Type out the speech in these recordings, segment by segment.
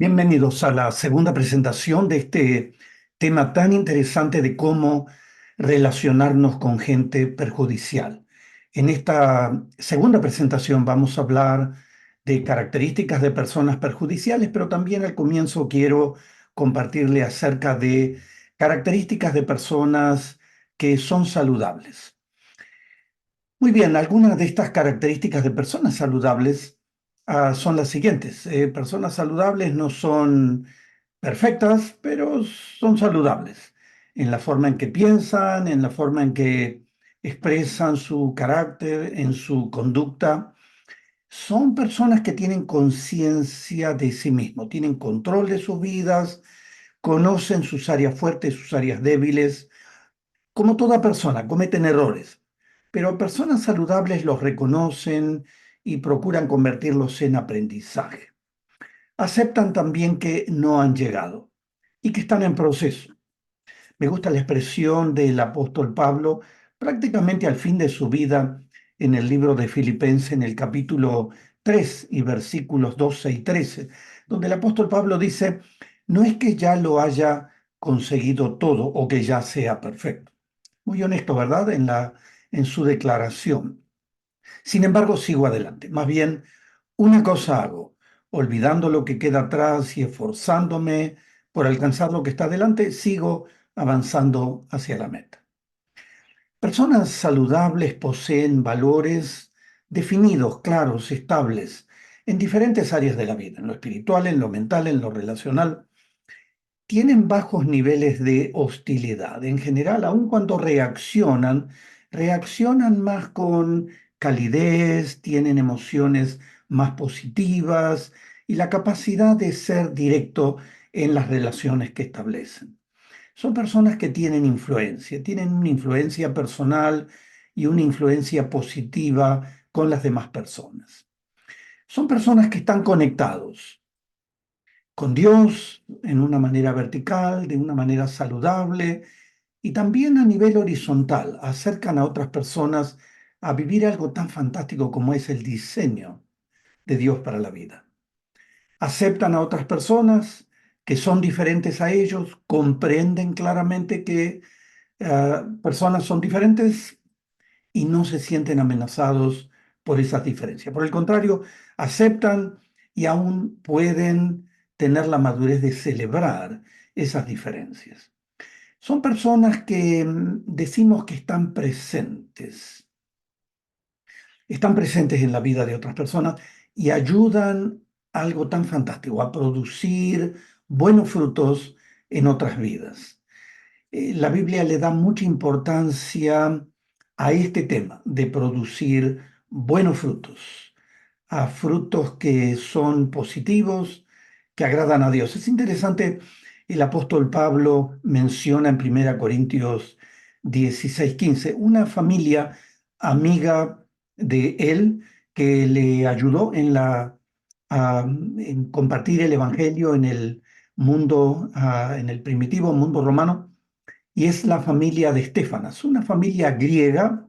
Bienvenidos a la segunda presentación de este tema tan interesante de cómo relacionarnos con gente perjudicial. En esta segunda presentación vamos a hablar de características de personas perjudiciales, pero también al comienzo quiero compartirle acerca de características de personas que son saludables. Muy bien, algunas de estas características de personas saludables son las siguientes. Personas saludables no son perfectas, pero son saludables en la forma en que piensan, en la forma en que expresan su carácter, en su conducta. Son personas que tienen conciencia de sí mismos, tienen control de sus vidas, conocen sus áreas fuertes, sus áreas débiles. Como toda persona, cometen errores, pero personas saludables los reconocen y procuran convertirlos en aprendizaje. Aceptan también que no han llegado y que están en proceso. Me gusta la expresión del apóstol Pablo prácticamente al fin de su vida en el libro de Filipenses, en el capítulo 3 y versículos 12 y 13, donde el apóstol Pablo dice, no es que ya lo haya conseguido todo o que ya sea perfecto. Muy honesto, ¿verdad? En su declaración. Sin embargo, sigo adelante. Más bien, una cosa hago, olvidando lo que queda atrás y esforzándome por alcanzar lo que está adelante, sigo avanzando hacia la meta. Personas saludables poseen valores definidos, claros, estables, en diferentes áreas de la vida, en lo espiritual, en lo mental, en lo relacional. Tienen bajos niveles de hostilidad. En general, aun cuando reaccionan más con calidez, tienen emociones más positivas y la capacidad de ser directo en las relaciones que establecen. Son personas que tienen una influencia personal y una influencia positiva con las demás personas. Son personas que están conectados con Dios en una manera vertical, de una manera saludable y también a nivel horizontal. Acercan a otras personas a vivir algo tan fantástico como es el diseño de Dios para la vida. Aceptan a otras personas que son diferentes a ellos, comprenden claramente que personas son diferentes y no se sienten amenazados por esas diferencias. Por el contrario, aceptan y aún pueden tener la madurez de celebrar esas diferencias. Son personas que decimos que están presentes en la vida de otras personas y ayudan a algo tan fantástico, a producir buenos frutos en otras vidas. La Biblia le da mucha importancia a este tema de producir buenos frutos, a frutos que son positivos, que agradan a Dios. Es interesante, el apóstol Pablo menciona en 1 Corintios 16:15 una familia amiga de él que le ayudó en compartir el evangelio en el mundo, en el primitivo mundo romano, y es la familia de Estefanas, una familia griega,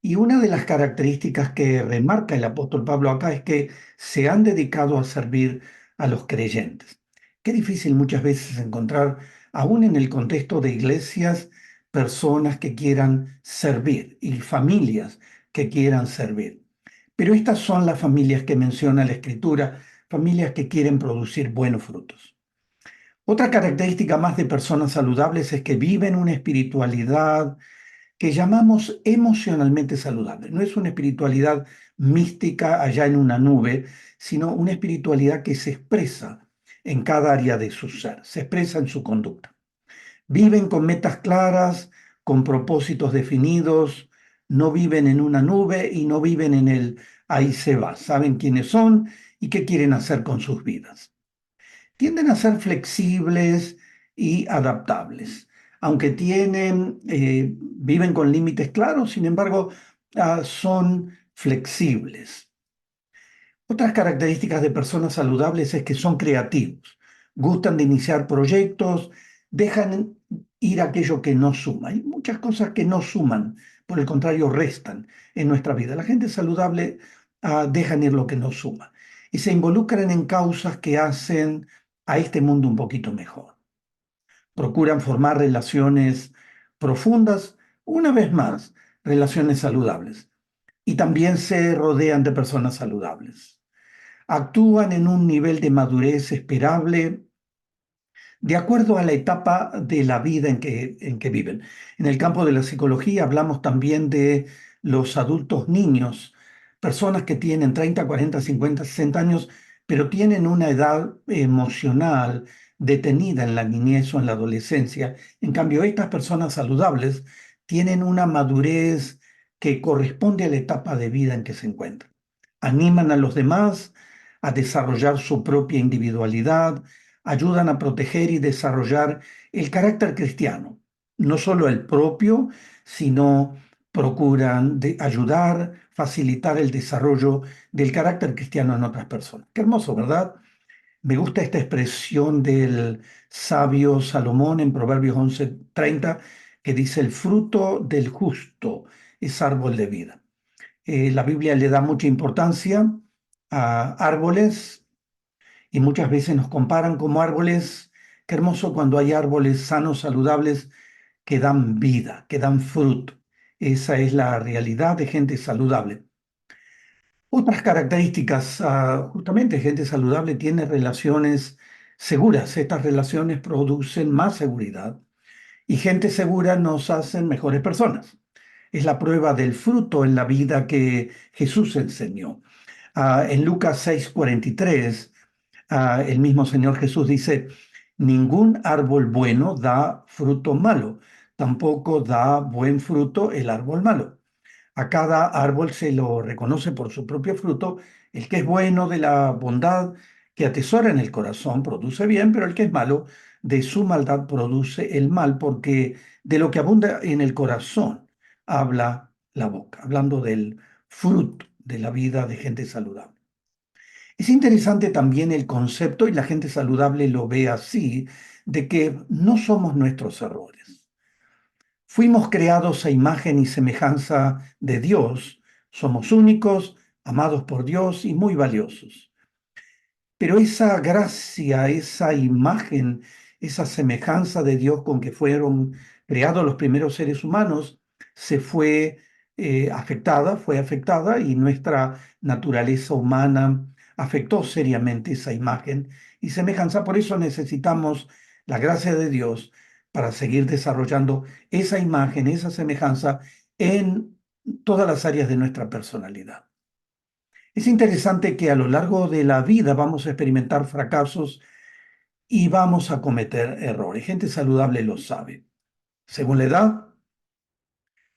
y una de las características que remarca el apóstol Pablo acá es que se han dedicado a servir a los creyentes. Qué difícil muchas veces encontrar, aún en el contexto de iglesias, personas que quieran servir y familias que quieran servir. Pero estas son las familias que menciona la Escritura, familias que quieren producir buenos frutos. Otra característica más de personas saludables es que viven una espiritualidad que llamamos emocionalmente saludable. No es una espiritualidad mística allá en una nube, sino una espiritualidad que se expresa en cada área de su ser, se expresa en su conducta. Viven con metas claras, con propósitos definidos, no viven en una nube y no viven en el ahí se va. Saben quiénes son y qué quieren hacer con sus vidas. Tienden a ser flexibles y adaptables. Aunque viven con límites claros, sin embargo, son flexibles. Otras características de personas saludables es que son creativos, gustan de iniciar proyectos, dejan ir aquello que no suma. Hay muchas cosas que no suman, por el contrario, restan en nuestra vida. La gente saludable dejan ir lo que no suma y se involucran en causas que hacen a este mundo un poquito mejor. Procuran formar relaciones profundas, una vez más, relaciones saludables. Y también se rodean de personas saludables. Actúan en un nivel de madurez esperable de acuerdo a la etapa de la vida en que viven. En el campo de la psicología hablamos también de los adultos niños, personas que tienen 30, 40, 50, 60 años, pero tienen una edad emocional detenida en la niñez o en la adolescencia. En cambio, estas personas saludables tienen una madurez que corresponde a la etapa de vida en que se encuentran. Animan a los demás a desarrollar su propia individualidad, ayudan a proteger y desarrollar el carácter cristiano, no solo el propio, sino procuran ayudar, facilitar el desarrollo del carácter cristiano en otras personas. Qué hermoso, ¿verdad? Me gusta esta expresión del sabio Salomón en Proverbios 11:30, que dice, el fruto del justo es árbol de vida. La Biblia le da mucha importancia a árboles y muchas veces nos comparan como árboles. Qué hermoso cuando hay árboles sanos, saludables, que dan vida, que dan fruto. Esa es la realidad de gente saludable. Otras características, justamente gente saludable tiene relaciones seguras. Estas relaciones producen más seguridad y gente segura nos hacen mejores personas. Es la prueba del fruto en la vida que Jesús enseñó. En Lucas 6:43 el mismo Señor Jesús dice, ningún árbol bueno da fruto malo, tampoco da buen fruto el árbol malo. A cada árbol se lo reconoce por su propio fruto. El que es bueno de la bondad que atesora en el corazón produce bien, pero el que es malo de su maldad produce el mal, porque de lo que abunda en el corazón habla la boca, hablando del fruto de la vida de gente saludable. Es interesante también el concepto, y la gente saludable lo ve así, de que no somos nuestros errores. Fuimos creados a imagen y semejanza de Dios, somos únicos, amados por Dios y muy valiosos. Pero esa gracia, esa imagen, esa semejanza de Dios con que fueron creados los primeros seres humanos, se fue afectada y nuestra naturaleza humana afectó seriamente esa imagen y semejanza. Por eso necesitamos la gracia de Dios para seguir desarrollando esa imagen, esa semejanza en todas las áreas de nuestra personalidad. Es interesante que a lo largo de la vida vamos a experimentar fracasos y vamos a cometer errores. Gente saludable lo sabe. Según la edad,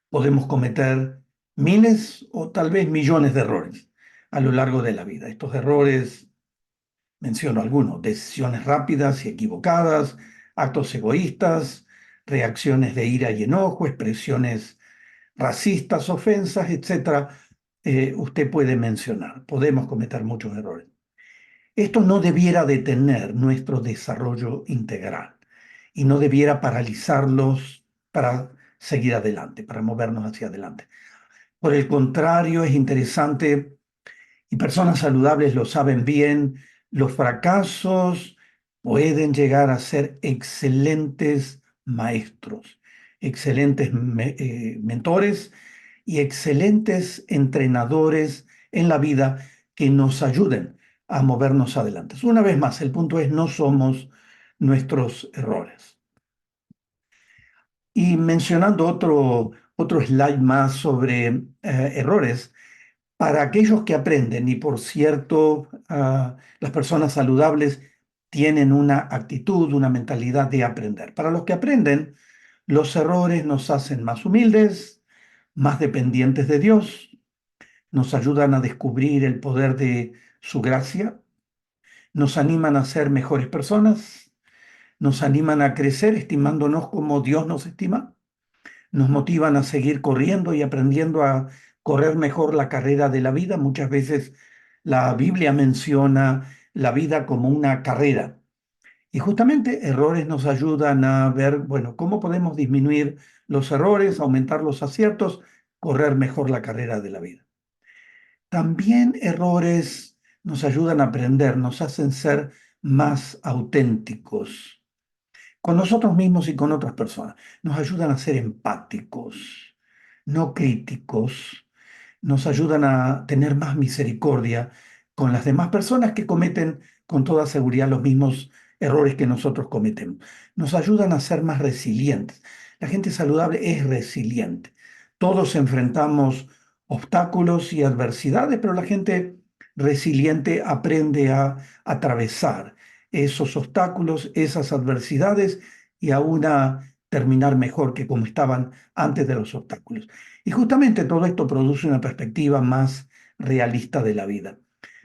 podemos cometer miles o tal vez millones de errores a lo largo de la vida. Estos errores, menciono algunos, decisiones rápidas y equivocadas, actos egoístas, reacciones de ira y enojo, expresiones racistas, ofensas, etcétera. Usted puede mencionar. Podemos cometer muchos errores. Esto no debiera detener nuestro desarrollo integral y no debiera paralizarlos para seguir adelante, para movernos hacia adelante. Por el contrario, es interesante y personas saludables lo saben bien, los fracasos pueden llegar a ser excelentes maestros, excelentes mentores y excelentes entrenadores en la vida que nos ayuden a movernos adelante. Una vez más, el punto es, no somos nuestros errores. Y mencionando otro slide más sobre errores, para aquellos que aprenden, y por cierto, las personas saludables tienen una actitud, una mentalidad de aprender. Para los que aprenden, los errores nos hacen más humildes, más dependientes de Dios, nos ayudan a descubrir el poder de su gracia, nos animan a ser mejores personas, nos animan a crecer estimándonos como Dios nos estima, nos motivan a seguir corriendo y aprendiendo a correr mejor la carrera de la vida. Muchas veces la Biblia menciona la vida como una carrera. Y justamente errores nos ayudan a ver, bueno, cómo podemos disminuir los errores, aumentar los aciertos, correr mejor la carrera de la vida. También errores nos ayudan a aprender, nos hacen ser más auténticos con nosotros mismos y con otras personas. Nos ayudan a ser empáticos, no críticos. Nos ayudan a tener más misericordia con las demás personas que cometen con toda seguridad los mismos errores que nosotros cometemos. Nos ayudan a ser más resilientes. La gente saludable es resiliente. Todos enfrentamos obstáculos y adversidades, pero la gente resiliente aprende a atravesar esos obstáculos, esas adversidades y aún a terminar mejor que como estaban antes de los obstáculos. Y justamente todo esto produce una perspectiva más realista de la vida.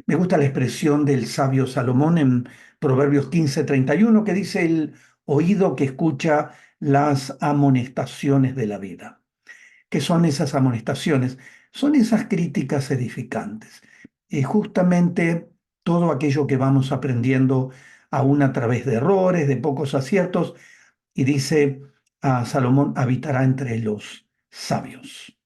Me gusta la expresión del sabio Salomón en Proverbios 15:31 que dice el oído que escucha las amonestaciones de la vida. ¿Qué son esas amonestaciones? Son esas críticas edificantes. Justamente todo aquello que vamos aprendiendo aún a través de errores, de pocos aciertos, y dice a Salomón, habitará entre los sabios.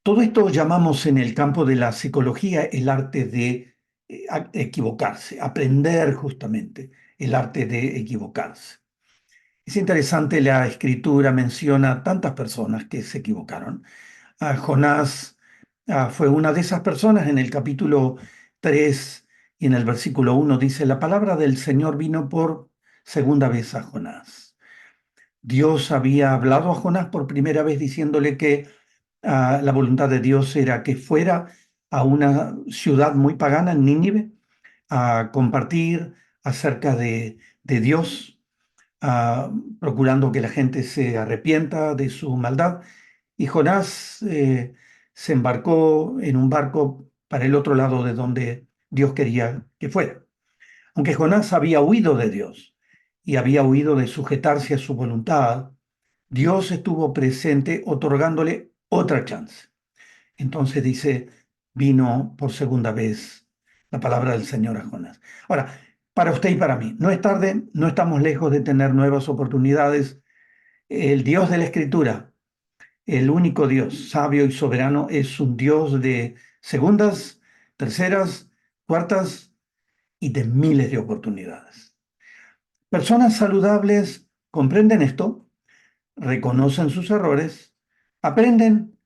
Todo esto llamamos en el campo de la psicología el arte de equivocarse, aprender justamente el arte de equivocarse. Es interesante, la escritura menciona tantas personas que se equivocaron. Jonás fue una de esas personas. En el capítulo 3 y en el versículo 1 dice, la palabra del Señor vino por segunda vez a Jonás. Dios había hablado a Jonás por primera vez diciéndole que la voluntad de Dios era que fuera a una ciudad muy pagana, Nínive, a compartir acerca de Dios, procurando que la gente se arrepienta de su maldad. Y Jonás se embarcó en un barco para el otro lado de donde Dios quería que fuera. Aunque Jonás había huido de Dios y había huido de sujetarse a su voluntad, Dios estuvo presente otorgándole otra chance. Entonces dice, vino por segunda vez la palabra del Señor a Jonás. Ahora, para usted y para mí, no es tarde, no estamos lejos de tener nuevas oportunidades. El Dios de la Escritura, el único Dios sabio y soberano, es un Dios de segundas, terceras, cuartas y de miles de oportunidades. Personas saludables comprenden esto, reconocen sus errores, aprenden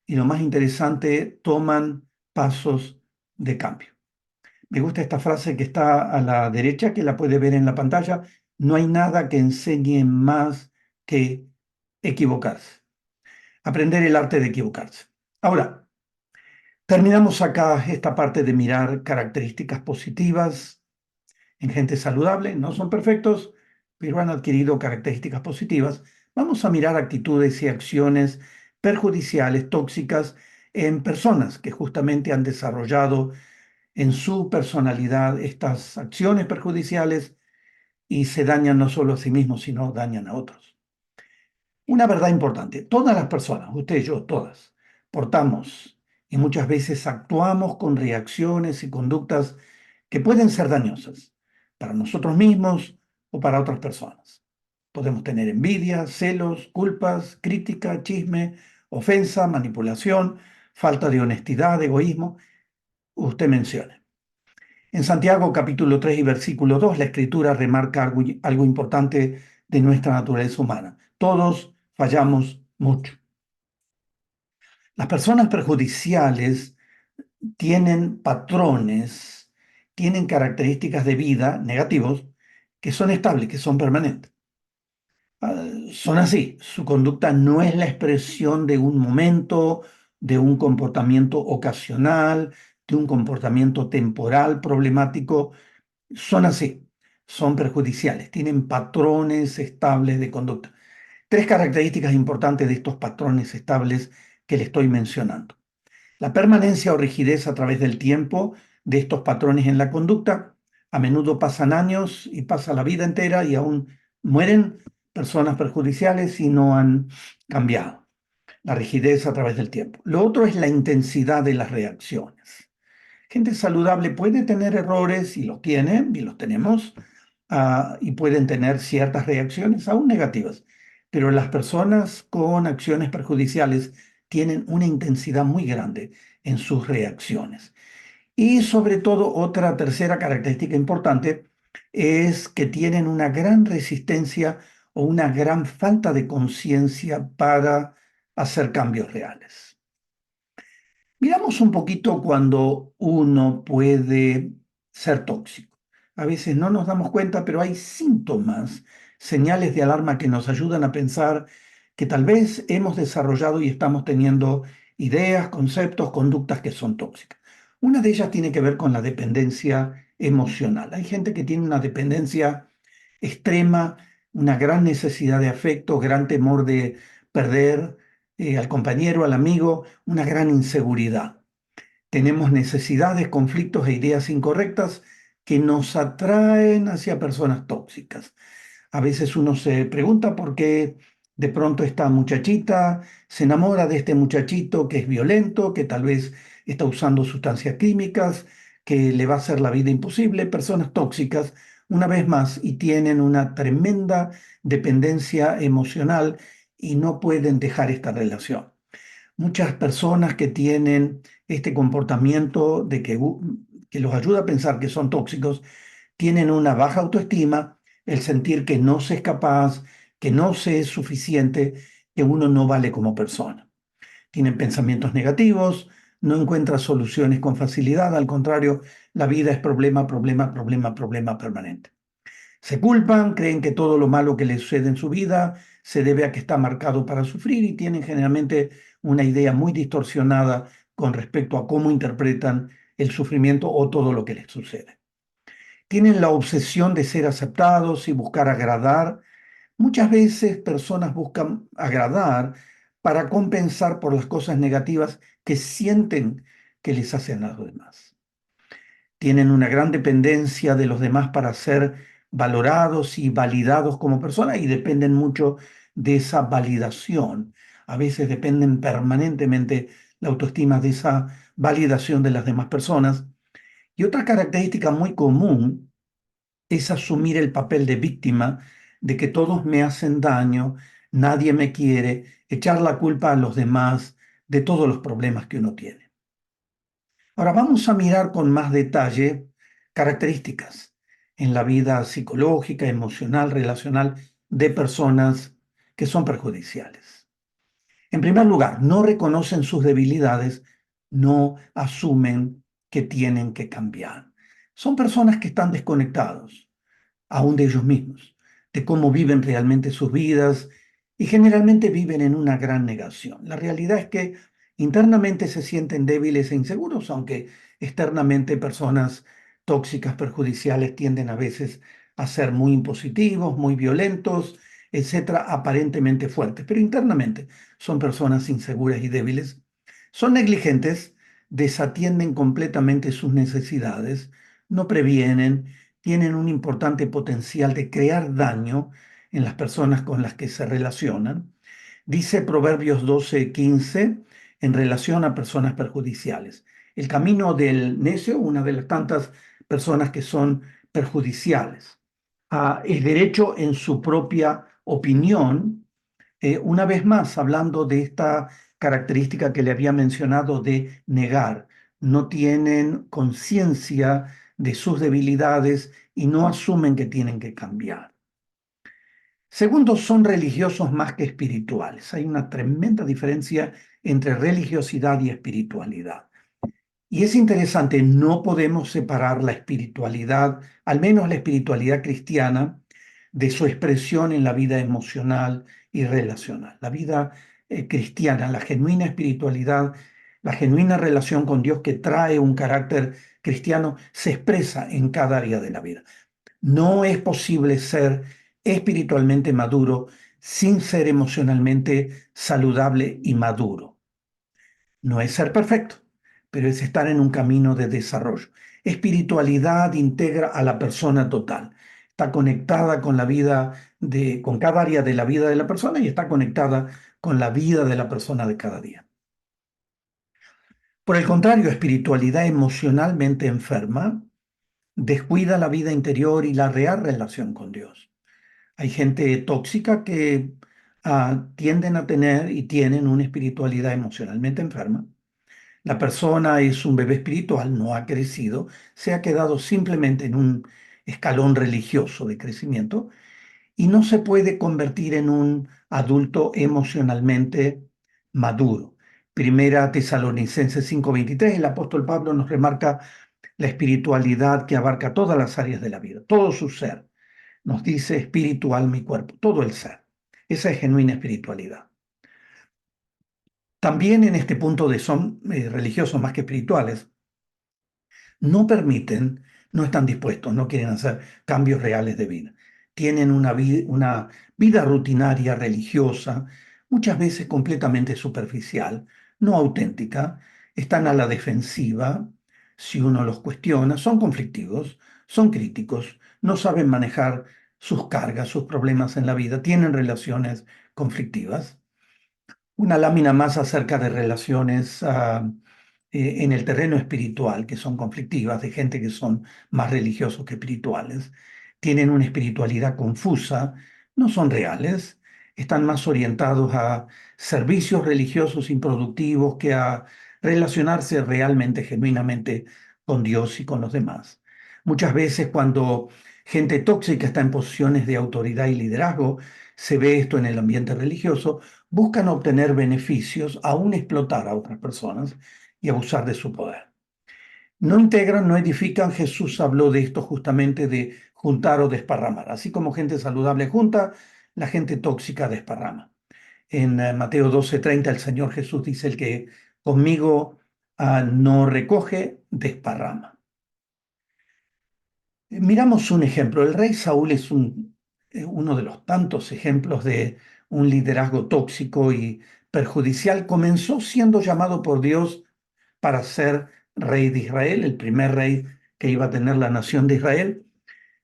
y lo más interesante, toman pasos de cambio. Me gusta esta frase que está a la derecha, que la puede ver en la pantalla. No hay nada que enseñe más que equivocarse. Aprender el arte de equivocarse. Ahora, terminamos acá esta parte de mirar características positivas en gente saludable. No son perfectos, pero han adquirido características positivas. Vamos a mirar actitudes y acciones perjudiciales, tóxicas, en personas que justamente han desarrollado en su personalidad estas acciones perjudiciales y se dañan no solo a sí mismos, sino dañan a otros. Una verdad importante, todas las personas, usted y yo, todas, portamos y muchas veces actuamos con reacciones y conductas que pueden ser dañosas para nosotros mismos o para otras personas. Podemos tener envidia, celos, culpas, crítica, chisme, ofensa, manipulación, falta de honestidad, egoísmo, usted mencione. En Santiago capítulo 3 y versículo 2, la Escritura remarca algo importante de nuestra naturaleza humana. Todos fallamos mucho. Las personas perjudiciales tienen patrones, tienen características de vida negativos que son estables, que son permanentes. Son así. Su conducta no es la expresión de un momento, de un comportamiento ocasional, de un comportamiento temporal problemático. Son así. Son perjudiciales. Tienen patrones estables de conducta. Tres características importantes de estos patrones estables que le estoy mencionando. La permanencia o rigidez a través del tiempo de estos patrones en la conducta. A menudo pasan años y pasa la vida entera y aún mueren personas perjudiciales y no han cambiado. La rigidez a través del tiempo. Lo otro es la intensidad de las reacciones. Gente saludable puede tener errores y los tiene, y los tenemos, y pueden tener ciertas reacciones aún negativas, pero las personas con acciones perjudiciales tienen una intensidad muy grande en sus reacciones. Y sobre todo, otra tercera característica importante es que tienen una gran resistencia o una gran falta de conciencia para hacer cambios reales. Miramos un poquito cuando uno puede ser tóxico. A veces no nos damos cuenta, pero hay síntomas, señales de alarma que nos ayudan a pensar que tal vez hemos desarrollado y estamos teniendo ideas, conceptos, conductas que son tóxicas. Una de ellas tiene que ver con la dependencia emocional. Hay gente que tiene una dependencia extrema, una gran necesidad de afecto, gran temor de perder al compañero, al amigo, una gran inseguridad. Tenemos necesidades, conflictos e ideas incorrectas que nos atraen hacia personas tóxicas. A veces uno se pregunta por qué de pronto esta muchachita se enamora de este muchachito que es violento, que tal vez está usando sustancias químicas, que le va a hacer la vida imposible. Personas tóxicas, una vez más, y tienen una tremenda dependencia emocional y no pueden dejar esta relación. Muchas personas que tienen este comportamiento de que los ayuda a pensar que son tóxicos, tienen una baja autoestima, el sentir que no se es capaz, que no se es suficiente, que uno no vale como persona. Tienen pensamientos negativos, no encuentran soluciones con facilidad, al contrario, la vida es problema, problema, problema, problema permanente. Se culpan, creen que todo lo malo que les sucede en su vida se debe a que está marcado para sufrir y tienen generalmente una idea muy distorsionada con respecto a cómo interpretan el sufrimiento o todo lo que les sucede. Tienen la obsesión de ser aceptados y buscar agradar. Muchas veces personas buscan agradar para compensar por las cosas negativas que sienten que les hacen a los demás. Tienen una gran dependencia de los demás para ser valorados y validados como personas y dependen mucho de esa validación. A veces dependen permanentemente la autoestima de esa validación de las demás personas. Y otra característica muy común es asumir el papel de víctima, de que todos me hacen daño, nadie me quiere, echar la culpa a los demás de todos los problemas que uno tiene. Ahora vamos a mirar con más detalle características en la vida psicológica, emocional, relacional de personas que son perjudiciales. En primer lugar, no reconocen sus debilidades, no asumen que tienen que cambiar. Son personas que están desconectados aún de ellos mismos, de cómo viven realmente sus vidas y generalmente viven en una gran negación. La realidad es que internamente se sienten débiles e inseguros, aunque externamente personas tóxicas, perjudiciales tienden a veces a ser muy impositivos, muy violentos, etcétera, aparentemente fuertes, pero internamente son personas inseguras y débiles. Son negligentes, desatienden completamente sus necesidades, no previenen, tienen un importante potencial de crear daño en las personas con las que se relacionan. Dice Proverbios 12:15 en relación a personas perjudiciales. El camino del necio, una de las tantas personas que son perjudiciales, es derecho en su propia opinión. Una vez más, hablando de esta característica que le había mencionado de negar, no tienen conciencia de sus debilidades y no asumen que tienen que cambiar. Segundo, son religiosos más que espirituales. Hay una tremenda diferencia entre religiosidad y espiritualidad. Y es interesante, no podemos separar la espiritualidad, al menos la espiritualidad cristiana, de su expresión en la vida emocional y relacional. La vida cristiana, la genuina espiritualidad, la genuina relación con Dios que trae un carácter cristiano, se expresa en cada área de la vida. No es posible ser espiritualmente maduro sin ser emocionalmente saludable y maduro. No es ser perfecto, pero es estar en un camino de desarrollo. Espiritualidad integra a la persona total. Está conectada con la vida con cada área de la vida de la persona y está conectada con la vida de la persona de cada día. Por el contrario, espiritualidad emocionalmente enferma descuida la vida interior y la real relación con Dios. Hay gente tóxica que tienden a tener y tienen una espiritualidad emocionalmente enferma. La persona es un bebé espiritual, no ha crecido, se ha quedado simplemente en un escalón religioso de crecimiento y no se puede convertir en un adulto emocionalmente maduro. Primera Tesalonicenses 5:23, el apóstol Pablo nos remarca la espiritualidad que abarca todas las áreas de la vida, todo su ser. Nos dice espíritu, alma y cuerpo, todo el ser. Esa es genuina espiritualidad. También en este punto de son religiosos más que espirituales, no permiten, no están dispuestos, no quieren hacer cambios reales de vida. Tienen una vida rutinaria religiosa, muchas veces completamente superficial, no auténtica, están a la defensiva si uno los cuestiona, son conflictivos, son críticos, no saben manejar sus cargas, sus problemas en la vida, tienen relaciones conflictivas. Una lámina más acerca de relaciones en el terreno espiritual, que son conflictivas, de gente que son más religiosos que espirituales. Tienen una espiritualidad confusa, no son reales, están más orientados a servicios religiosos improductivos que a relacionarse realmente, genuinamente con Dios y con los demás. Muchas veces cuando gente tóxica está en posiciones de autoridad y liderazgo, se ve esto en el ambiente religioso, buscan obtener beneficios, aún explotar a otras personas y abusar de su poder. No integran, no edifican. Jesús habló de esto justamente de juntar o desparramar. Así como gente saludable junta, la gente tóxica desparrama. En Mateo 12:30 el Señor Jesús dice, el que conmigo no recoge, desparrama. Miramos un ejemplo. El rey Saúl es uno de los tantos ejemplos de un liderazgo tóxico y perjudicial. Comenzó siendo llamado por Dios para ser rey de Israel, el primer rey que iba a tener la nación de Israel,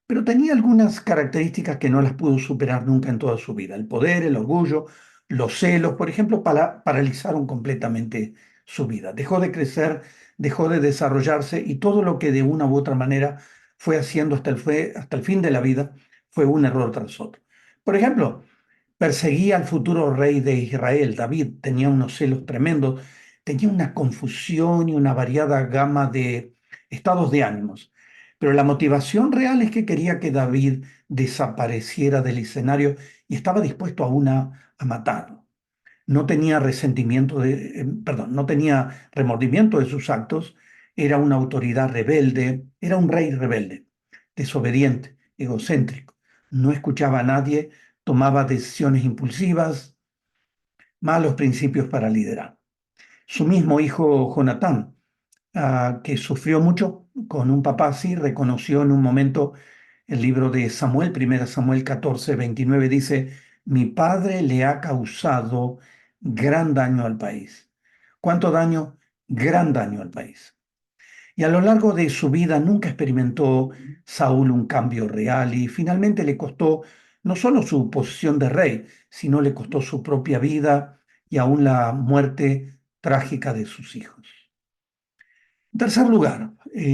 pero tenía algunas características que no las pudo superar nunca en toda su vida. El poder, el orgullo, los celos, por ejemplo, paralizaron completamente su vida. Dejó de crecer, dejó de desarrollarse y todo lo que de una u otra manera fue haciendo hasta el fin de la vida fue un error tras otro. Por ejemplo, perseguía al futuro rey de Israel, David, tenía unos celos tremendos, tenía una confusión y una variada gama de estados de ánimos. Pero la motivación real es que quería que David desapareciera del escenario y estaba dispuesto aún a matarlo. No tenía perdón, no tenía remordimiento de sus actos, era una autoridad rebelde, era un rey rebelde, desobediente, egocéntrico, no escuchaba a nadie, tomaba decisiones impulsivas, malos principios para liderar. Su mismo hijo Jonatán, que sufrió mucho con un papá así, reconoció en un momento el libro de Samuel, 1 Samuel 14:29, dice, mi padre le ha causado gran daño al país. ¿Cuánto daño? Gran daño al país. Y a lo largo de su vida nunca experimentó Saúl un cambio real y finalmente le costó no solo su posición de rey, sino le costó su propia vida y aún la muerte trágica de sus hijos. En tercer lugar,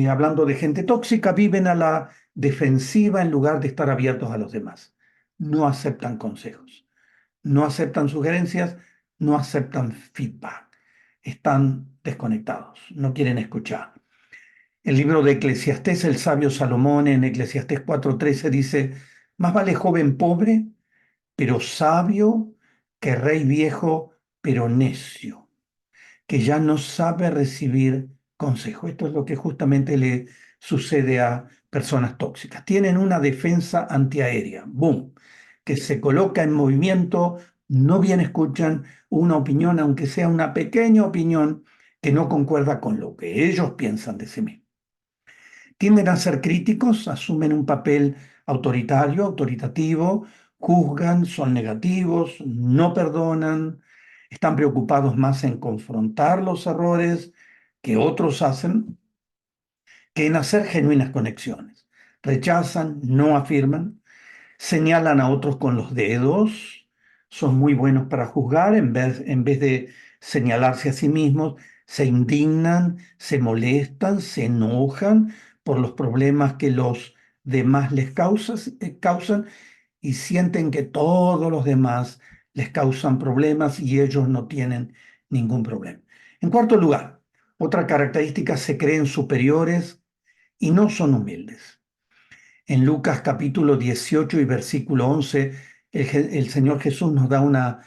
hablando de gente tóxica, viven a la defensiva en lugar de estar abiertos a los demás. No aceptan consejos, no aceptan sugerencias, no aceptan feedback. Están desconectados, no quieren escuchar. El libro de Eclesiastés, el sabio Salomón en Eclesiastés 4:13 dice, más vale joven pobre, pero sabio, que rey viejo, pero necio, que ya no sabe recibir consejo. Esto es lo que justamente le sucede a personas tóxicas. Tienen una defensa antiaérea, boom, que se coloca en movimiento, no bien escuchan una opinión, aunque sea una pequeña opinión que no concuerda con lo que ellos piensan de sí mismos. Tienden a ser críticos, asumen un papel autoritario, autoritativo, juzgan, son negativos, no perdonan, están preocupados más en confrontar los errores que otros hacen que en hacer genuinas conexiones. Rechazan, no afirman, señalan a otros con los dedos, son muy buenos para juzgar en vez de señalarse a sí mismos, se indignan, se molestan, se enojan por los problemas que los demás causan y sienten que todos los demás les causan problemas y ellos no tienen ningún problema. En cuarto lugar, Otra característica, se creen superiores y no son humildes. En Lucas capítulo 18 y versículo 11, el Señor Jesús nos da una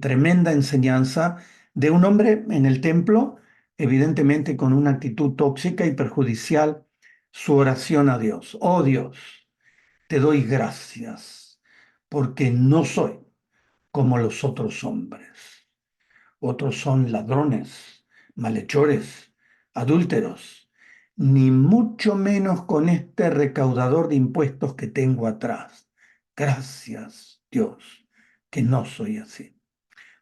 tremenda enseñanza de un hombre en el templo, evidentemente con una actitud tóxica y perjudicial, su oración a Dios. Oh Dios, te doy gracias porque no soy como los otros hombres. Otros son ladrones, malhechores, adúlteros, ni mucho menos con este recaudador de impuestos que tengo atrás. Gracias, Dios, que no soy así.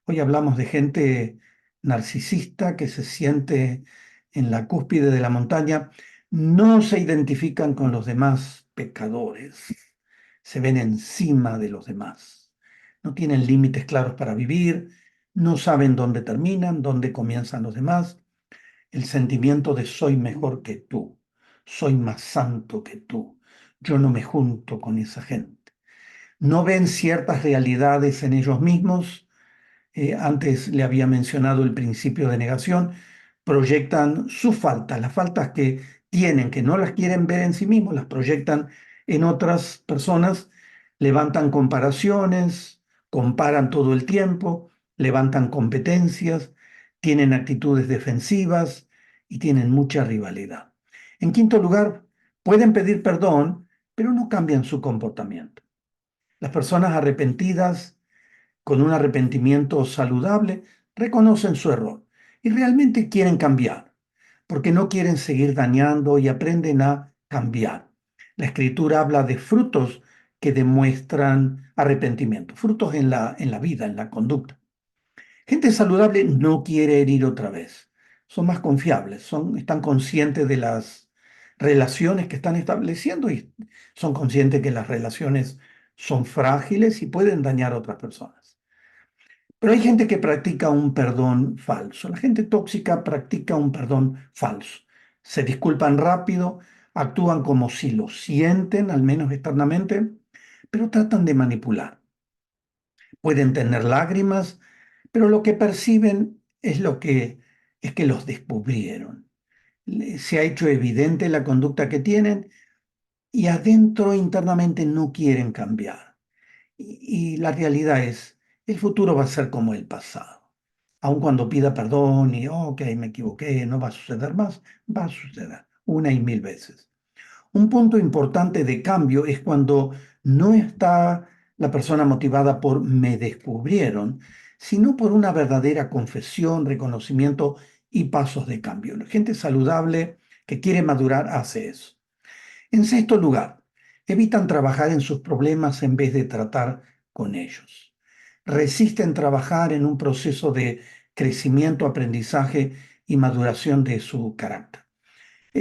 Hoy hablamos de gente narcisista que se siente en la cúspide de la montaña, no se identifican con los demás pecadores, se ven encima de los demás, no tienen límites claros para vivir, no saben dónde terminan, dónde comienzan los demás. El sentimiento de soy mejor que tú, soy más santo que tú, yo no me junto con esa gente. No ven ciertas realidades en ellos mismos. Antes le había mencionado el principio de negación. Proyectan sus faltas, las faltas que tienen, que no las quieren ver en sí mismos, las proyectan en otras personas, levantan comparaciones, comparan todo el tiempo, levantan competencias, tienen actitudes defensivas y tienen mucha rivalidad. En quinto lugar, pueden pedir perdón, pero no cambian su comportamiento. Las personas arrepentidas, con un arrepentimiento saludable, reconocen su error y realmente quieren cambiar, porque no quieren seguir dañando y aprenden a cambiar. La escritura habla de frutos que demuestran arrepentimiento, frutos en la vida, en la conducta. Gente saludable no quiere herir otra vez. Son más confiables, están conscientes de las relaciones que están estableciendo y son conscientes que las relaciones son frágiles y pueden dañar a otras personas. Pero hay gente que practica un perdón falso. La gente tóxica practica un perdón falso. Se disculpan rápido, actúan como si lo sienten, al menos externamente, pero tratan de manipular. Pueden tener lágrimas, pero lo que perciben es que los descubrieron. Se ha hecho evidente la conducta que tienen y adentro internamente no quieren cambiar. Y la realidad es, el futuro va a ser como el pasado. Aun cuando pida perdón y, ok, me equivoqué, no va a suceder más, va a suceder una y mil veces. Un punto importante de cambio es cuando no está la persona motivada por me descubrieron, sino por una verdadera confesión, reconocimiento y pasos de cambio. La gente saludable que quiere madurar hace eso. En sexto lugar, evitan trabajar en sus problemas en vez de tratar con ellos. Resisten trabajar en un proceso de crecimiento, aprendizaje y maduración de su carácter.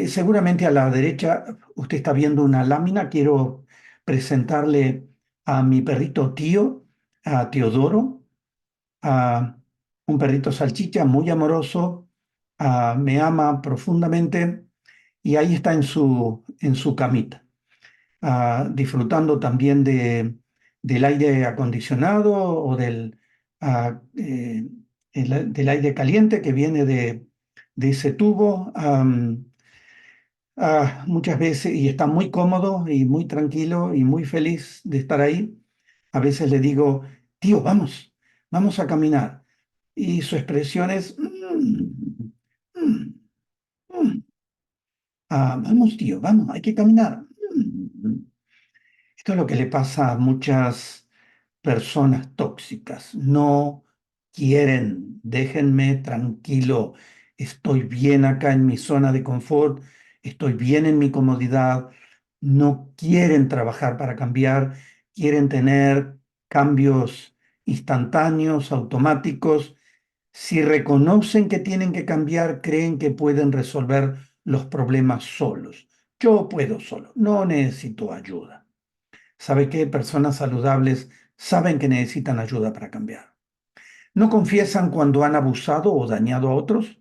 Seguramente a la derecha usted está viendo una lámina. Quiero presentarle a mi perrito Tío, a Teodoro, a un perrito salchicha muy amoroso, me ama profundamente y ahí está en su camita, disfrutando también del aire acondicionado o del aire caliente que viene de ese tubo. Muchas veces, y está muy cómodo y muy tranquilo y muy feliz de estar ahí. A veces le digo, tío, vamos, vamos a caminar. Y su expresión es, mm, mm". Vamos, tío, vamos, hay que caminar. Esto es lo que le pasa a muchas personas tóxicas. No quieren, déjenme tranquilo, estoy bien acá en mi zona de confort, estoy bien en mi comodidad. No quieren trabajar para cambiar, quieren tener cambios instantáneos, automáticos. Si reconocen que tienen que cambiar, creen que pueden resolver los problemas solos. Yo puedo solo, no necesito ayuda. ¿Sabe qué? Personas saludables saben que necesitan ayuda para cambiar. No confiesan cuando han abusado o dañado a otros,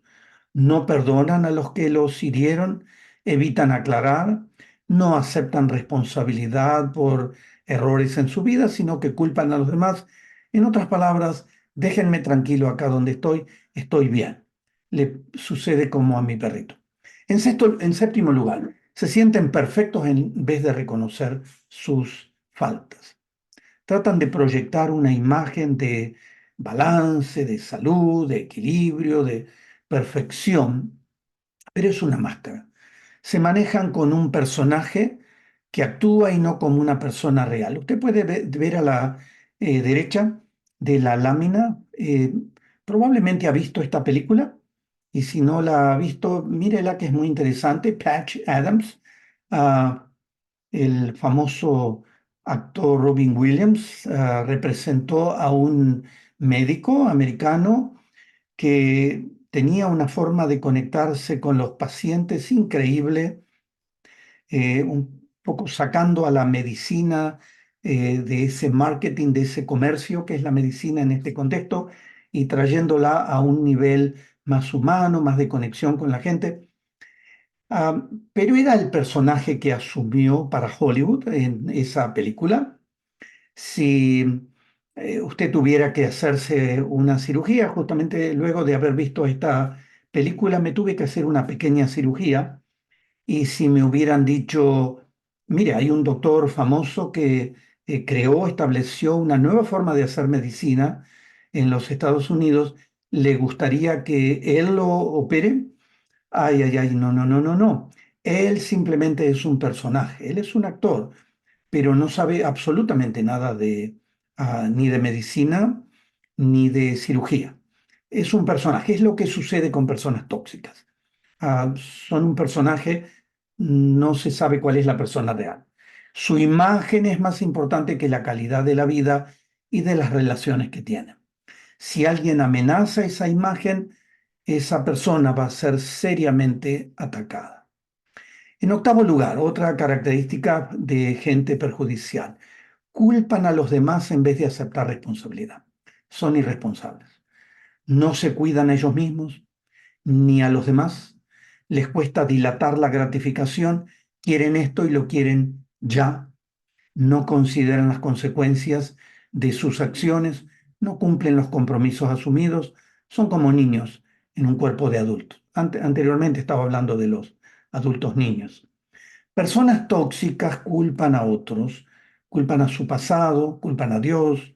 no perdonan a los que los hirieron, evitan aclarar, no aceptan responsabilidad por errores en su vida, sino que culpan a los demás. En otras palabras, déjenme tranquilo acá donde estoy bien. le sucede como a mi perrito. En séptimo lugar, se sienten perfectos en vez de reconocer sus faltas. Tratan de proyectar una imagen de balance, de salud, de equilibrio, de perfección, pero es una máscara. Se manejan con un personaje que actúa y no como una persona real. Usted puede ver a la derecha de la lámina, probablemente ha visto esta película, y si no la ha visto, mírela que es muy interesante. Patch Adams, ah, el famoso actor Robin Williams, representó a un médico americano que tenía una forma de conectarse con los pacientes increíble, un poco sacando a la medicina de ese marketing, de ese comercio que es la medicina en este contexto, y trayéndola a un nivel más humano, más de conexión con la gente. Pero era el personaje que asumió para Hollywood en esa película. Si usted tuviera que hacerse una cirugía, justamente luego de haber visto esta película, me tuve que hacer una pequeña cirugía. Y si me hubieran dicho, mire, hay un doctor famoso que creó, estableció una nueva forma de hacer medicina en los Estados Unidos, ¿le gustaría que él lo opere? Ay, ay, ay, no, no, no, no, no. Él simplemente es un personaje, él es un actor, pero no sabe absolutamente nada de ni de medicina ni de cirugía. Es un personaje, es lo que sucede con personas tóxicas. Son un personaje, no se sabe cuál es la persona real. Su imagen es más importante que la calidad de la vida y de las relaciones que tiene. Si alguien amenaza esa imagen, esa persona va a ser seriamente atacada. En octavo lugar, otra característica de gente perjudicial: culpan a los demás en vez de aceptar responsabilidad. Son irresponsables. No se cuidan a ellos mismos ni a los demás. Les cuesta dilatar la gratificación. Quieren esto y lo quieren ya. No consideran las consecuencias de sus acciones. No cumplen los compromisos asumidos. Son como niños en un cuerpo de adultos. Anteriormente estaba hablando de los adultos niños. Personas tóxicas culpan a otros, culpan a su pasado, culpan a Dios,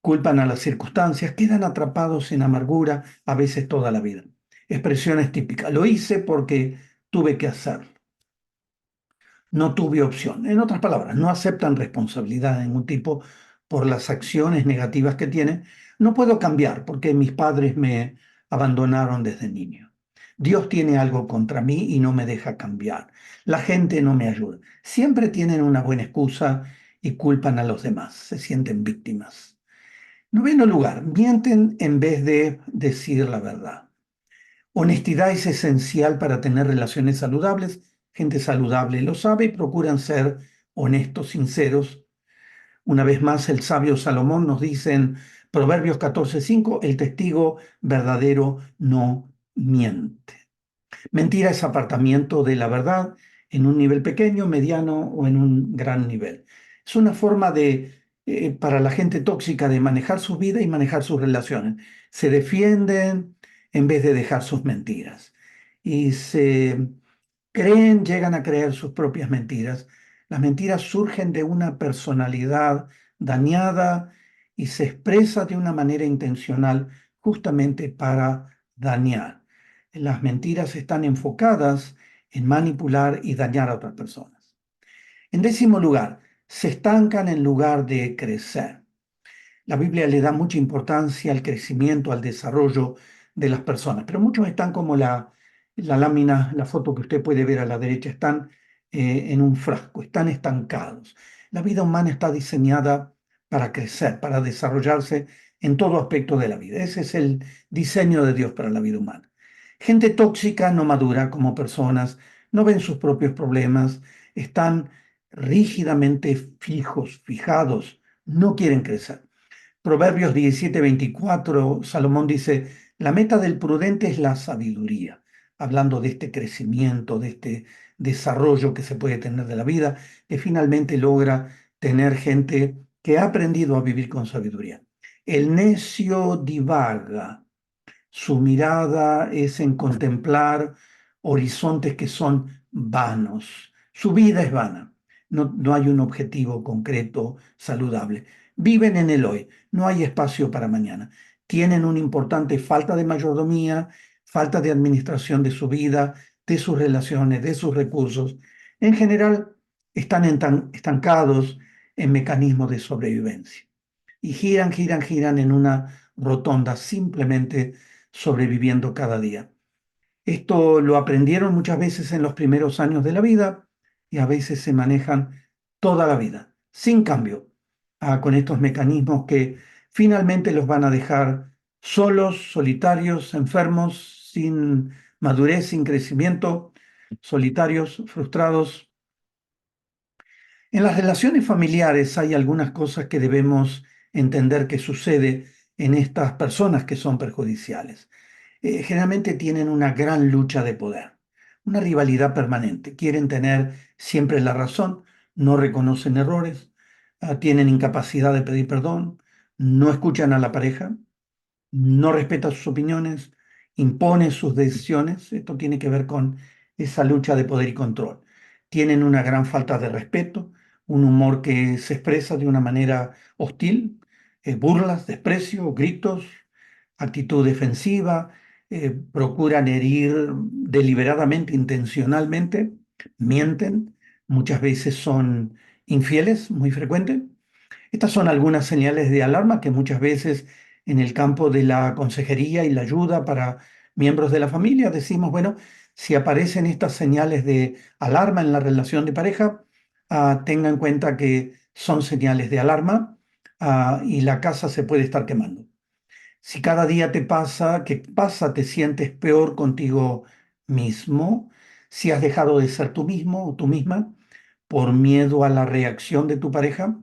culpan a las circunstancias, quedan atrapados en amargura a veces toda la vida. Expresiones típicas: lo hice porque tuve que hacerlo, no tuve opción. En otras palabras, no aceptan responsabilidad de ningún tipo por las acciones negativas que tienen. No puedo cambiar porque mis padres me abandonaron desde niño. Dios tiene algo contra mí y no me deja cambiar. La gente no me ayuda. Siempre tienen una buena excusa y culpan a los demás. Se sienten víctimas. Noveno lugar, mienten en vez de decir la verdad. Honestidad es esencial para tener relaciones saludables. Gente saludable lo sabe y procuran ser honestos, sinceros. Una vez más, el sabio Salomón nos dice en Proverbios 14:5, el testigo verdadero no miente. Mentira es apartamiento de la verdad en un nivel pequeño, mediano o en un gran nivel. Es una forma para la gente tóxica de manejar su vida y manejar sus relaciones. Se defienden en vez de dejar sus mentiras. Y se creen, llegan a creer sus propias mentiras. Las mentiras surgen de una personalidad dañada y se expresa de una manera intencional justamente para dañar. Las mentiras están enfocadas en manipular y dañar a otras personas. En décimo lugar, se estancan en lugar de crecer. La Biblia le da mucha importancia al crecimiento, al desarrollo de las personas, pero muchos están como la lámina, la foto que usted puede ver a la derecha, están en un frasco, están estancados. La vida humana está diseñada para crecer, para desarrollarse en todo aspecto de la vida. Ese es el diseño de Dios para la vida humana. Gente tóxica no madura como personas, no ven sus propios problemas, están rígidamente fijos, fijados, no quieren crecer. Proverbios 17:24, Salomón dice, la meta del prudente es la sabiduría, hablando de este crecimiento, de este desarrollo que se puede tener de la vida, que finalmente logra tener gente que ha aprendido a vivir con sabiduría. El necio divaga, Su mirada es en contemplar horizontes que son vanos. Su vida es vana. No hay un objetivo concreto saludable. Viven en el hoy. No hay espacio para mañana. Tienen una importante falta de mayordomía, falta de administración de su vida, de sus relaciones, de sus recursos. En general, están estancados en mecanismos de sobrevivencia y giran, giran, giran en una rotonda, simplemente sobreviviendo cada día. Esto lo aprendieron muchas veces en los primeros años de la vida y a veces se manejan toda la vida, sin cambio, con estos mecanismos que finalmente los van a dejar solos, solitarios, enfermos, sin madurez, sin crecimiento, solitarios, frustrados. En las relaciones familiares hay algunas cosas que debemos entender que sucede en estas personas que son perjudiciales. Generalmente tienen una gran lucha de poder, una rivalidad permanente. Quieren tener siempre la razón, no reconocen errores, tienen incapacidad de pedir perdón, no escuchan a la pareja, no respeta sus opiniones, impone sus decisiones. Esto tiene que ver con esa lucha de poder y control. Tienen una gran falta de respeto, un humor que se expresa de una manera hostil, burlas, desprecio, gritos, actitud defensiva, procuran herir deliberadamente, intencionalmente, mienten, muchas veces son infieles, muy frecuente. Estas son algunas señales de alarma que muchas veces en el campo de la consejería y la ayuda para miembros de la familia decimos, bueno, si aparecen estas señales de alarma en la relación de pareja, tenga en cuenta que son señales de alarma, y la casa se puede estar quemando. Si cada día te pasa, que pasa, te sientes peor contigo mismo, si has dejado de ser tú mismo o tú misma por miedo a la reacción de tu pareja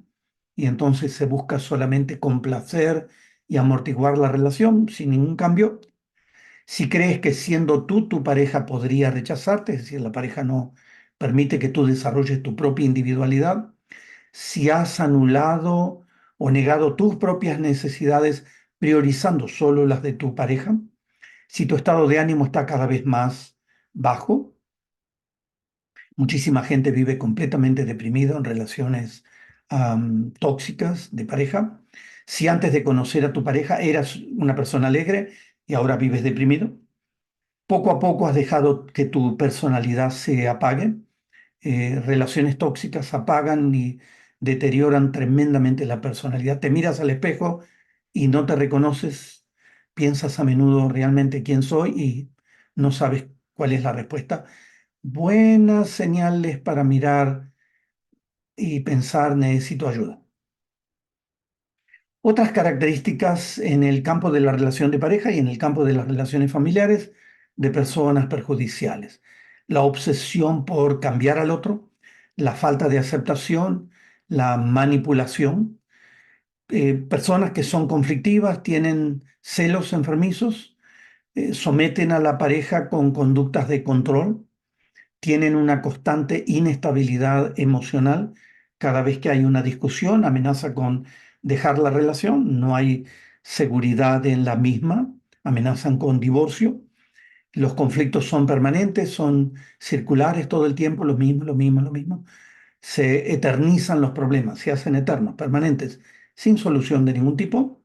y entonces se busca solamente complacer y amortiguar la relación sin ningún cambio. Si crees que siendo tú tu pareja podría rechazarte, es decir, la pareja no permite que tú desarrolles tu propia individualidad, si has anulado o negado tus propias necesidades priorizando solo las de tu pareja, si tu estado de ánimo está cada vez más bajo. Muchísima gente vive completamente deprimida en relaciones tóxicas de pareja. Si antes de conocer a tu pareja eras una persona alegre y ahora vives deprimido, poco a poco has dejado que tu personalidad se apague. Relaciones tóxicas apagan y deterioran tremendamente la personalidad. Te miras al espejo y no te reconoces, piensas a menudo realmente quién soy y no sabes cuál es la respuesta. Buenas señales para mirar y pensar, necesito ayuda. Otras características en el campo de la relación de pareja y en el campo de las relaciones familiares de personas perjudiciales. La obsesión por cambiar al otro, la falta de aceptación, la manipulación. Personas que son conflictivas, tienen celos enfermizos, someten a la pareja con conductas de control, tienen una constante inestabilidad emocional. Cada vez que hay una discusión, amenaza con dejar la relación, no hay seguridad en la misma, amenazan con divorcio. Los conflictos son permanentes, son circulares todo el tiempo, lo mismo, lo mismo, lo mismo. Se eternizan los problemas, se hacen eternos, permanentes, sin solución de ningún tipo.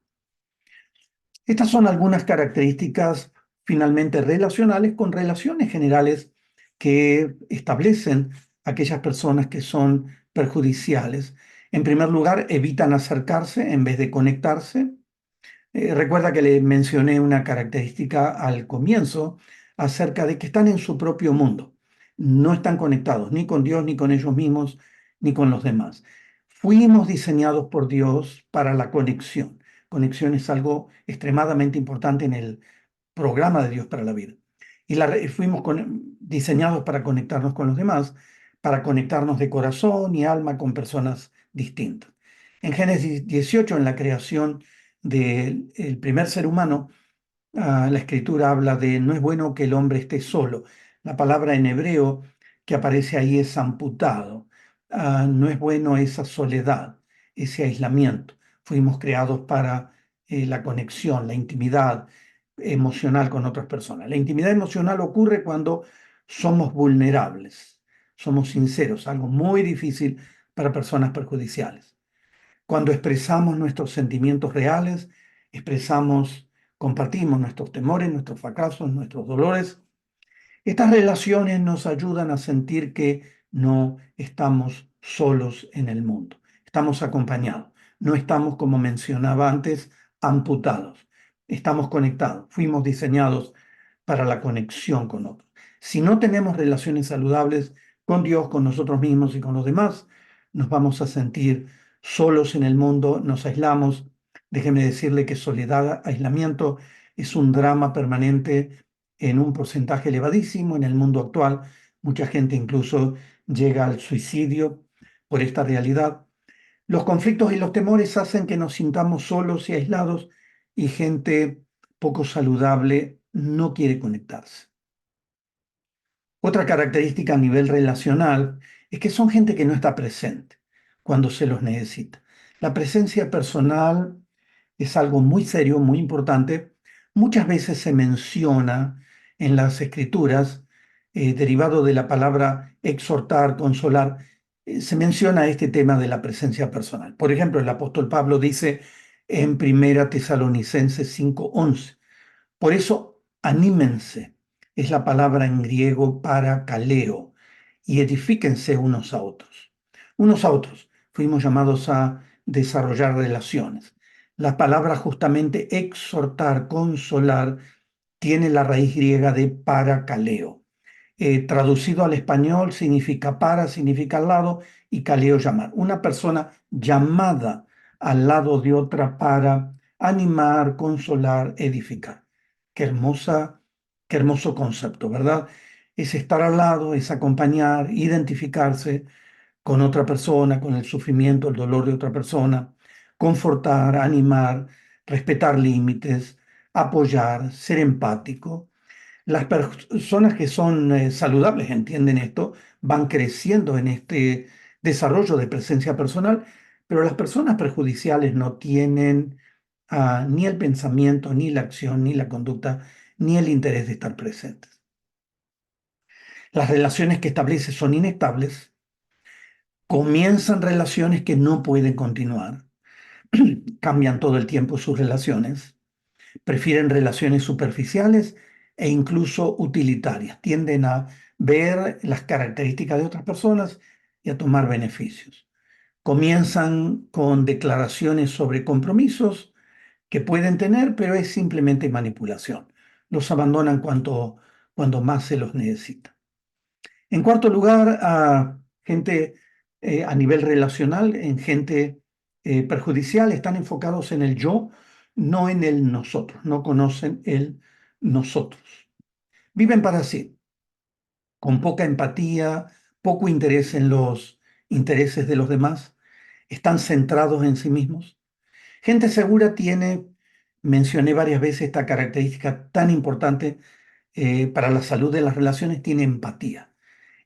Estas son algunas características finalmente relacionales con relaciones generales que establecen aquellas personas que son perjudiciales. En primer lugar, evitan acercarse en vez de conectarse. Recuerda que le mencioné una característica al comienzo acerca de que están en su propio mundo. No están conectados ni con Dios, ni con ellos mismos, ni con los demás. Fuimos diseñados por Dios para la conexión. Conexión es algo extremadamente importante en el programa de Dios para la vida. Y fuimos diseñados para conectarnos con los demás, para conectarnos de corazón y alma con personas distintas. En Génesis 18, en la creación del primer ser humano, la escritura habla de no es bueno que el hombre esté solo. La palabra en hebreo que aparece ahí es amputado. No es bueno esa soledad, ese aislamiento. Fuimos creados para la conexión, la intimidad, emocional con otras personas. La intimidad emocional ocurre cuando somos vulnerables, somos sinceros, algo muy difícil para personas perjudiciales. Cuando expresamos nuestros sentimientos reales, expresamos, compartimos nuestros temores, nuestros fracasos, nuestros dolores. Estas relaciones nos ayudan a sentir que no estamos solos en el mundo. Estamos acompañados. No estamos, como mencionaba antes, amputados. Estamos conectados. Fuimos diseñados para la conexión con otros. Si no tenemos relaciones saludables con Dios, con nosotros mismos y con los demás, nos vamos a sentir solos en el mundo, nos aislamos. Déjeme decirle que soledad, aislamiento es un drama permanente en un porcentaje elevadísimo en el mundo actual. Mucha gente incluso llega al suicidio por esta realidad. Los conflictos y los temores hacen que nos sintamos solos y aislados y gente poco saludable no quiere conectarse. Otra característica a nivel relacional es que son gente que no está presente cuando se los necesita. La presencia personal es algo muy serio, muy importante. Muchas veces se menciona en las escrituras, derivado de la palabra exhortar, consolar, se menciona este tema de la presencia personal. Por ejemplo, el apóstol Pablo dice en Primera Tesalonicenses 5:11, por eso, anímense, es la palabra en griego para caleo, y edifíquense unos a otros. Unos a otros. Fuimos llamados a desarrollar relaciones. La palabra justamente exhortar, consolar, tiene la raíz griega de paracaleo. Traducido al español significa para, significa al lado, y caleo llamar. Una persona llamada al lado de otra para animar, consolar, edificar. Qué hermosa, qué hermoso concepto, ¿verdad? Es estar al lado, es acompañar, identificarse con otra persona, con el sufrimiento, el dolor de otra persona, confortar, animar, respetar límites, apoyar, ser empático. Las personas que son saludables entienden esto, van creciendo en este desarrollo de presencia personal, pero las personas perjudiciales no tienen ni el pensamiento, ni la acción, ni la conducta, ni el interés de estar presentes. Las relaciones que establece son inestables, comienzan relaciones que no pueden continuar, cambian todo el tiempo sus relaciones, prefieren relaciones superficiales e incluso utilitarias, tienden a ver las características de otras personas y a tomar beneficios. Comienzan con declaraciones sobre compromisos que pueden tener, pero es simplemente manipulación. Los abandonan cuando más se los necesita. En cuarto lugar, a gente a nivel relacional, en gente perjudicial, están enfocados en el yo, no en el nosotros, no conocen el nosotros. Viven para sí, con poca empatía, poco interés en los intereses de los demás, están centrados en sí mismos. Gente segura tiene, mencioné varias veces esta característica tan importante para la salud de las relaciones, tiene empatía.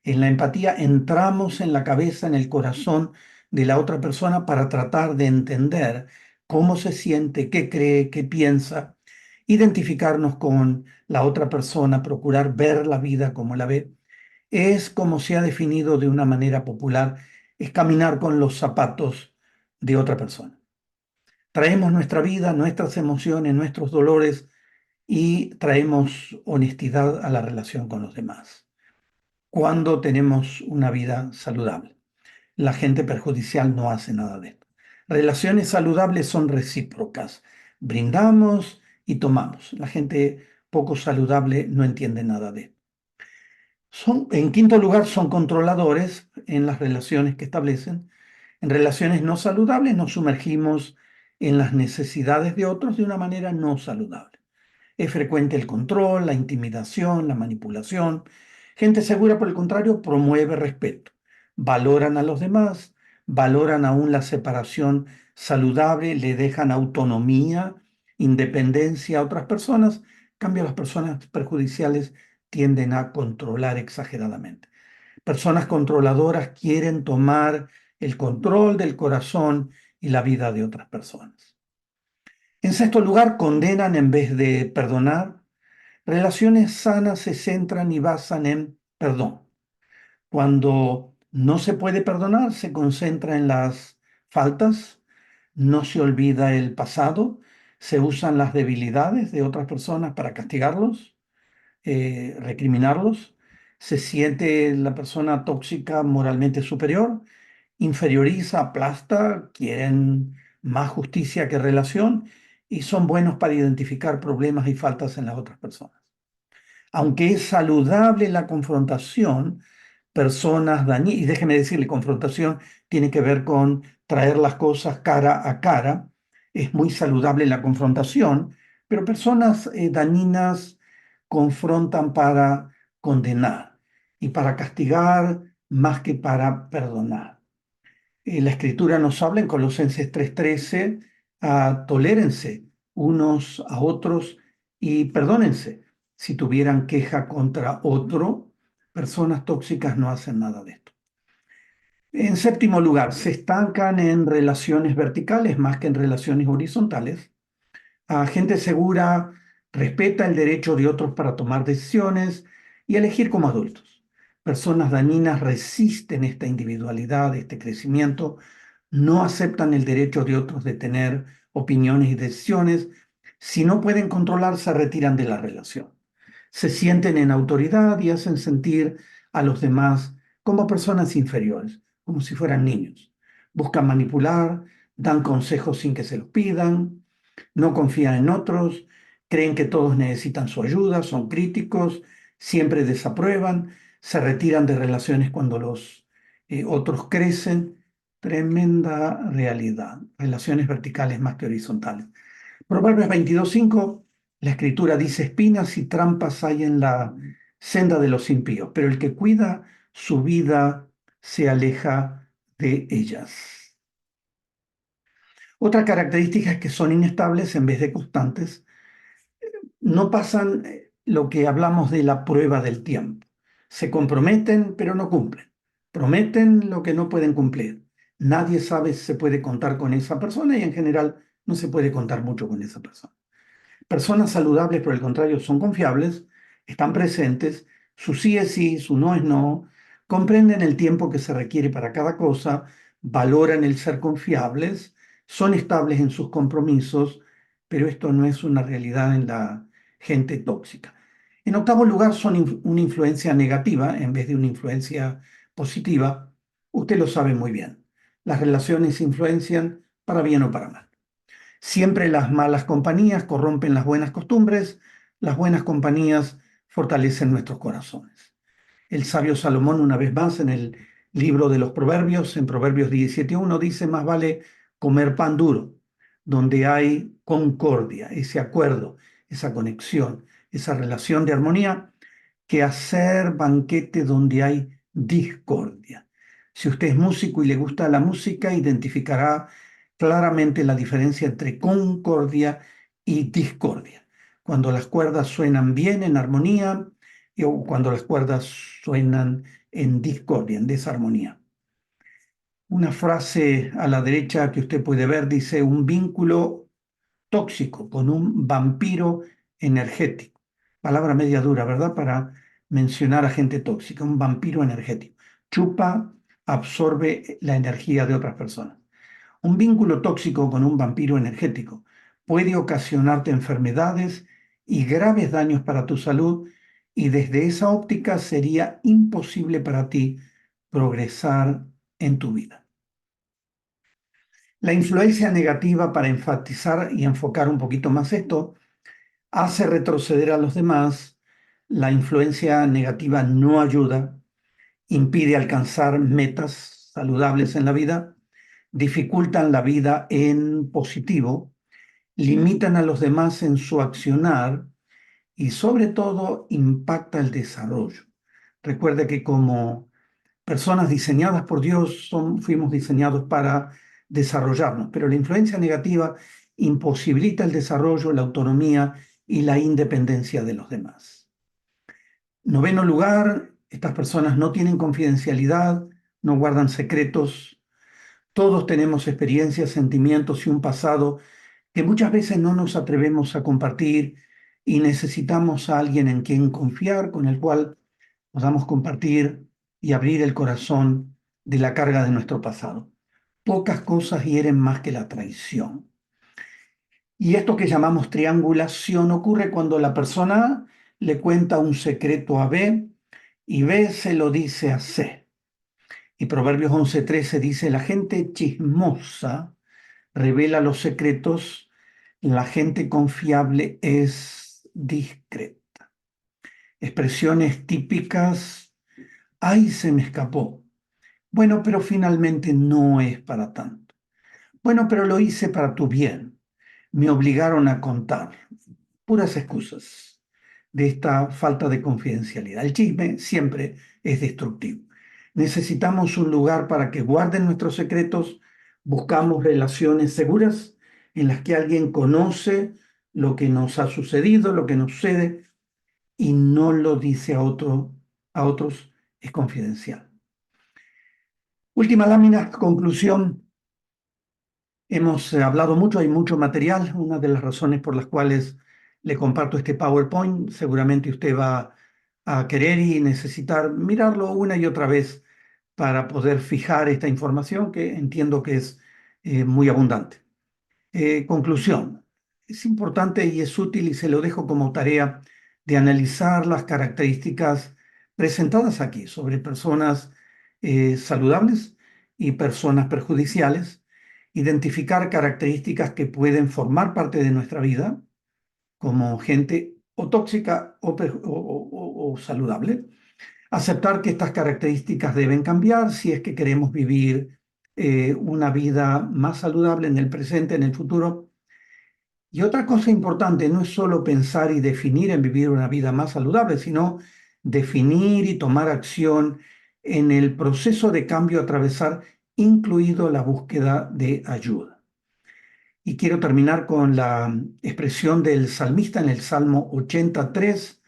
En la empatía entramos en la cabeza, en el corazón de la otra persona para tratar de entender cómo se siente, qué cree, qué piensa, identificarnos con la otra persona, procurar ver la vida como la ve. Es como se ha definido de una manera popular, es caminar con los zapatos de otra persona. Traemos nuestra vida, nuestras emociones, nuestros dolores y traemos honestidad a la relación con los demás cuando tenemos una vida saludable. La gente perjudicial no hace nada de esto. Relaciones saludables son recíprocas. Brindamos y tomamos. La gente poco saludable no entiende nada de esto. En quinto lugar, son controladores en las relaciones que establecen. En relaciones no saludables nos sumergimos en las necesidades de otros de una manera no saludable. Es frecuente el control, la intimidación, la manipulación. Gente segura, por el contrario, promueve respeto. Valoran a los demás, valoran aún la separación saludable, le dejan autonomía, independencia a otras personas. En cambio, las personas perjudiciales tienden a controlar exageradamente. Personas controladoras quieren tomar el control del corazón y la vida de otras personas. En sexto lugar, condenan en vez de perdonar. Relaciones sanas se centran y basan en perdón. Cuando no se puede perdonar, se concentra en las faltas, no se olvida el pasado, se usan las debilidades de otras personas para castigarlos, recriminarlos, se siente la persona tóxica moralmente superior, inferioriza, aplasta, quieren más justicia que relación y son buenos para identificar problemas y faltas en las otras personas. Aunque es saludable la confrontación, personas dañinas, y déjeme decirle, confrontación tiene que ver con traer las cosas cara a cara, es muy saludable la confrontación, pero personas dañinas confrontan para condenar y para castigar más que para perdonar. La Escritura nos habla en Colosenses 3:13, tolérense unos a otros y perdónense. Si tuvieran queja contra otro, personas tóxicas no hacen nada de esto. En séptimo lugar, se estancan en relaciones verticales más que en relaciones horizontales. Gente segura respeta el derecho de otros para tomar decisiones y elegir como adultos. Personas dañinas resisten esta individualidad, este crecimiento, no aceptan el derecho de otros de tener opiniones y decisiones. Si no pueden controlar, se retiran de la relación. Se sienten en autoridad y hacen sentir a los demás como personas inferiores, como si fueran niños. Buscan manipular, dan consejos sin que se los pidan, no confían en otros, creen que todos necesitan su ayuda, son críticos, siempre desaprueban, se retiran de relaciones cuando los otros crecen. Tremenda realidad, relaciones verticales más que horizontales. Proverbios 22:5, la escritura dice, espinas y trampas hay en la senda de los impíos, pero el que cuida su vida se aleja de ellas. Otra característica es que son inestables en vez de constantes. No pasan lo que hablamos de la prueba del tiempo. Se comprometen, pero no cumplen. Prometen lo que no pueden cumplir. Nadie sabe si se puede contar con esa persona y en general no se puede contar mucho con esa persona. Personas saludables, por el contrario, son confiables, están presentes, su sí es sí, su no es no, comprenden el tiempo que se requiere para cada cosa, valoran el ser confiables, son estables en sus compromisos, pero esto no es una realidad en la gente tóxica. En octavo lugar, son una influencia negativa en vez de una influencia positiva. Usted lo sabe muy bien. Las relaciones influencian para bien o para mal. Siempre las malas compañías corrompen las buenas costumbres, las buenas compañías fortalecen nuestros corazones. El sabio Salomón, una vez más, en el libro de los Proverbios, en Proverbios 17:1, dice, más vale comer pan duro, donde hay concordia, ese acuerdo, esa conexión, esa relación de armonía, que hacer banquete donde hay discordia. Si usted es músico y le gusta la música, identificará claramente la diferencia entre concordia y discordia. Cuando las cuerdas suenan bien en armonía o cuando las cuerdas suenan en discordia, en desarmonía. Una frase a la derecha que usted puede ver dice un vínculo tóxico con un vampiro energético. Palabra media dura, ¿verdad? Para mencionar a gente tóxica, un vampiro energético. Chupa, absorbe la energía de otras personas. Un vínculo tóxico con un vampiro energético puede ocasionarte enfermedades y graves daños para tu salud y desde esa óptica sería imposible para ti progresar en tu vida. La influencia negativa, para enfatizar y enfocar un poquito más esto, hace retroceder a los demás. La influencia negativa no ayuda, impide alcanzar metas saludables en la vida, dificultan la vida en positivo, limitan a los demás en su accionar y sobre todo impacta el desarrollo. Recuerda que como personas diseñadas por Dios fuimos diseñados para desarrollarnos, pero la influencia negativa imposibilita el desarrollo, la autonomía y la independencia de los demás. Noveno lugar, estas personas no tienen confidencialidad, no guardan secretos. Todos tenemos experiencias, sentimientos y un pasado que muchas veces no nos atrevemos a compartir y necesitamos a alguien en quien confiar, con el cual podamos compartir y abrir el corazón de la carga de nuestro pasado. Pocas cosas hieren más que la traición. Y esto que llamamos triangulación ocurre cuando la persona A le cuenta un secreto a B y B se lo dice a C. Y Proverbios 11:13 dice, la gente chismosa revela los secretos, la gente confiable es discreta. Expresiones típicas, ay, se me escapó. Bueno, pero finalmente no es para tanto. Bueno, pero lo hice para tu bien. Me obligaron a contar. Puras excusas de esta falta de confidencialidad. El chisme siempre es destructivo. Necesitamos un lugar para que guarden nuestros secretos. Buscamos relaciones seguras en las que alguien conoce lo que nos ha sucedido, lo que nos sucede y no lo dice a otros, es confidencial. Última lámina, conclusión. Hemos hablado mucho, hay mucho material. Una de las razones por las cuales le comparto este PowerPoint, seguramente usted va a querer y necesitar mirarlo una y otra vez para poder fijar esta información que entiendo que es muy abundante. Conclusión. Es importante y es útil y se lo dejo como tarea de analizar las características presentadas aquí sobre personas saludables y personas perjudiciales, identificar características que pueden formar parte de nuestra vida como gente o tóxica o saludable, aceptar que estas características deben cambiar si es que queremos vivir una vida más saludable en el presente, en el futuro. Y otra cosa importante, no es solo pensar y definir en vivir una vida más saludable, sino definir y tomar acción en el proceso de cambio a atravesar, incluido la búsqueda de ayuda. Y quiero terminar con la expresión del salmista en el Salmo 83,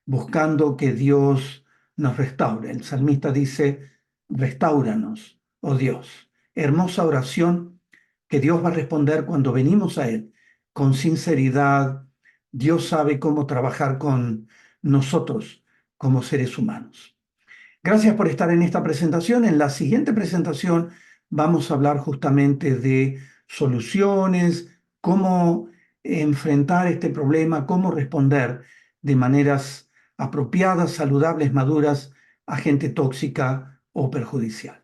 buscando que Dios nos restaure. El salmista dice, restauranos, oh Dios. Hermosa oración que Dios va a responder cuando venimos a Él con sinceridad. Dios sabe cómo trabajar con nosotros como seres humanos. Gracias por estar en esta presentación. En la siguiente presentación vamos a hablar justamente de soluciones, cómo enfrentar este problema, cómo responder de maneras apropiadas, saludables, maduras a gente tóxica o perjudicial.